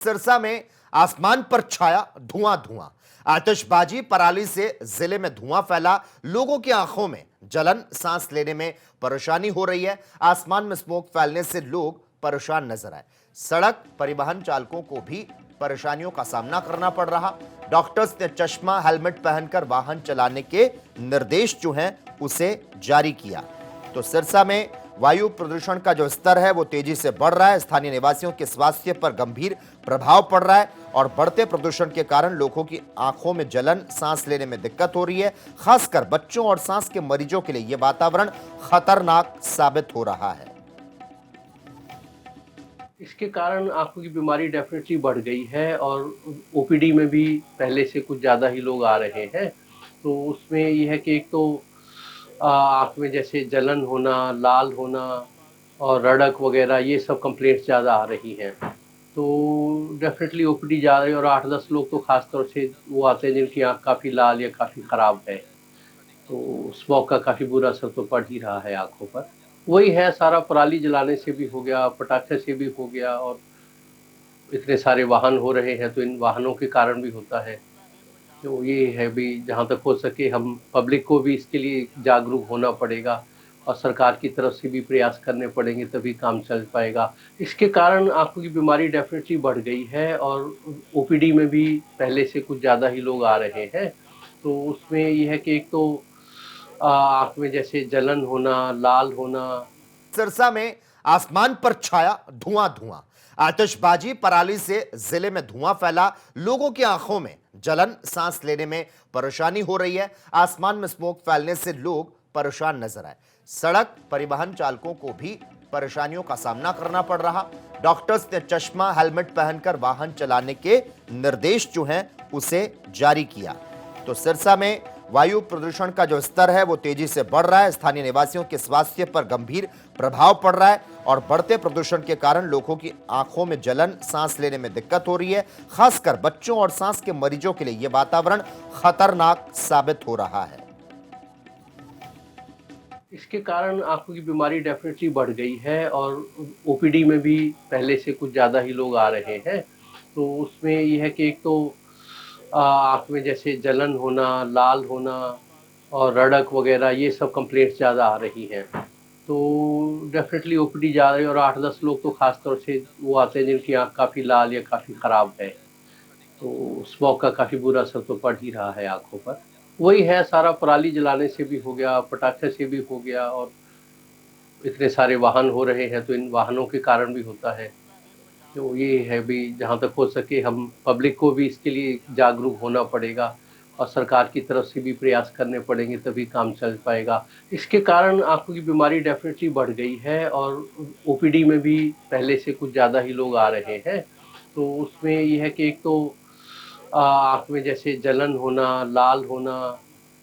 सिरसा में आसमान पर छाया धुआं धुआं। आतिशबाजी पराली से जिले में धुआं फैला। लोगों की आंखों में जलन, सांस लेने में परेशानी हो रही है। आसमान में स्मोक फैलने से लोग परेशान नजर आए। सड़क परिवहन चालकों को भी परेशानियों का सामना करना पड़ रहा। डॉक्टर्स ने चश्मा, हेलमेट पहनकर वाहन चलाने के निर्देश जो हैं उसे जारी किया। तो सिरसा में वायु प्रदूषण का जो स्तर है वो तेजी से बढ़ रहा है। स्थानीय निवासियों के स्वास्थ्य पर गंभीर प्रभाव पड़ रहा है और बढ़ते प्रदूषण के कारण लोगों की आंखों में जलन, सांस लेने में दिक्कत हो रही है। खासकर बच्चों और सांस के मरीजों के लिए यह वातावरण खतरनाक साबित हो रहा है। इसके कारण आँखों की बीमारी डेफ़िनेटली बढ़ गई है और ओपीडी में भी पहले से कुछ ज़्यादा ही लोग आ रहे हैं। तो उसमें ये है कि एक तो आँख में जैसे जलन होना, लाल होना और रड़क वग़ैरह ये सब कंप्लेंट्स ज़्यादा आ रही हैं। तो डेफ़िनेटली ओपीडी जा रही है और 8-10 लोग तो ख़ास तौर से वो आते हैं जिनकी आँख काफ़ी लाल या काफ़ी ख़राब है। तो स्मोक का काफ़ी बुरा असर तो पड़ ही रहा है आँखों पर। वही है, सारा पराली जलाने से भी हो गया, पटाखे से भी हो गया और इतने सारे वाहन हो रहे हैं तो इन वाहनों के कारण भी होता है। तो ये है भी, जहाँ तक हो सके हम पब्लिक को भी इसके लिए जागरूक होना पड़ेगा और सरकार की तरफ से भी प्रयास करने पड़ेंगे, तभी काम चल पाएगा। इसके कारण आँखों की बीमारी डेफ़िनेटली बढ़ गई है और ओपीडी में भी पहले से कुछ ज़्यादा ही लोग आ रहे हैं। तो उसमें ये है कि एक तो आँख में जैसे जलन होना, लाल होना। सिरसा में आसमान पर छाया धुआं धुआं। आतिशबाजी पराली से जिले में धुआं फैला। लोगों की आंखों में जलन, सांस लेने में परेशानी हो रही है। आसमान में स्मोक फैलने से लोग परेशान नजर आए। सड़क परिवहन चालकों को भी परेशानियों का सामना करना पड़ रहा। डॉक्टर्स ने चश्मा, हेलमेट पहनकर वाहन चलाने के निर्देश जो हैं उसे जारी किया। तो सिरसा में वायु प्रदूषण का जो स्तर है वो तेजी से बढ़ रहा है। स्थानीय निवासियों के स्वास्थ्य पर गंभीर प्रभाव पड़ रहा है और बढ़ते प्रदूषण के कारण लोगों की आंखों में जलन, सांस लेने में दिक्कत हो रही है। खासकर बच्चों और सांस के मरीजों के लिए यह वातावरण खतरनाक साबित हो रहा है। इसके कारण आँखों की बीमारी डेफ़िनेटली बढ़ गई है और ओपीडी में भी पहले से कुछ ज़्यादा ही लोग आ रहे हैं। तो उसमें ये है कि एक तो आँख में जैसे जलन होना, लाल होना और रड़क वग़ैरह ये सब कंप्लेंट्स ज़्यादा आ रही हैं। तो डेफ़िनेटली ओपीडी जा रही है और 8-10 लोग तो ख़ास तौर से वो आते हैं जिनकी आँख काफ़ी लाल या काफ़ी ख़राब है। तो स्मोक का काफ़ी बुरा असर तो पड़ ही रहा है आँखों पर। वही है, सारा पराली जलाने से भी हो गया, पटाखे से भी हो गया और इतने सारे वाहन हो रहे हैं तो इन वाहनों के कारण भी होता है। तो ये है भी, जहाँ तक हो सके हम पब्लिक को भी इसके लिए जागरूक होना पड़ेगा और सरकार की तरफ से भी प्रयास करने पड़ेंगे, तभी काम चल पाएगा। इसके कारण आँखों की बीमारी डेफ़िनेटली बढ़ गई है और ओपीडी में भी पहले से कुछ ज़्यादा ही लोग आ रहे हैं। तो उसमें ये है कि एक तो आँख में जैसे जलन होना, लाल होना